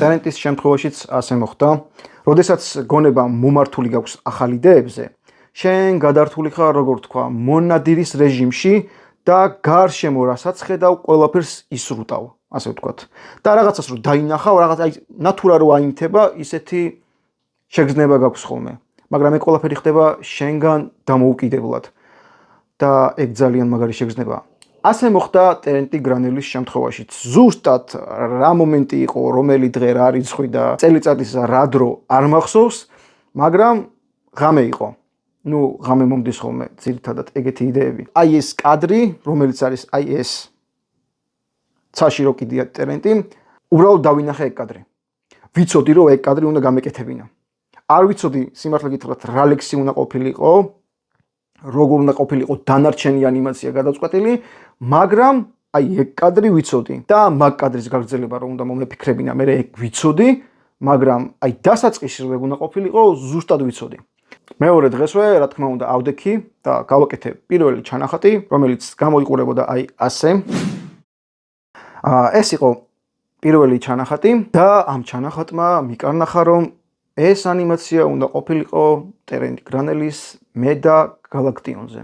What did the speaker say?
ტერენტის შემთხვევაშიც ასე მოხდა. როდესაც გონება მომართული გაქვს ახალი იდეებზე, შენ გადართული ხარ, როგორ თქვა, მონადირის რეჟიმში და გარშემო რასაც ხედავ, ყველაფერს ისრუტავ, ასე ვთქვათ. და რაღაცას რო დაინახავ, რაღაც აი ნატურა რო აინთება, ისეთი შეგრძნება გაქვს ხოლმე. მაგრამ ეგ ყველაფერი ხდება შენგან დამოუკიდებლად. და ეგ ძალიან მაგარი შეგრძნებაა. ასე მოხდა ტერენტი გრანელის შემთხვევაშიც. ზუსტად რა მომენტი იყო, რომელი დღე რა რიცხვი და წელიწადის რა დრო არ მახსოვს, მაგრამ ღამე იყო. ნუ ღამე მომდის ხოლმე ძირითადად ეგეთი იდეები. აი ეს კადრი, რომელიც არის აი ეს ცაში რო კიდია ტერენტი, უბრალოდ დავინახე ეგ კადრი. ვიცოდი რომ ეგ კადრი უნდა გამეკეთებინა. არ ვიცოდი სიმართლე გითხრათ რა ლექსი უნდა ყოფილიყო, როგორ უნდა ყოფილიყო დანარჩენი ანიმაცია გადაწყვეტილი, მაგრამ აი ეგ კადრი ვიცოდი და მაგ კადრის გაგრძელება რომ უნდა მომეფიქრებინა, მე ეგ ვიცოდი, მაგრამ აი დასაწყისი რომ უნდა ყოფილიყო, ზუსტად ვიცოდი. მეორე დღესვე, რა თქმა უნდა, ავდექი და გავაკეთე პირველი ჩანახატი, რომელიც გამოიყურებოდა აი ასე. ეს იყო პირველი ჩანახატი და ამ ჩანახატმა მიკარნახა რომ ეს ანიმაცია უნდა ყოფილიყო ტერენტი გრანელის მე და გალაქტიონზე.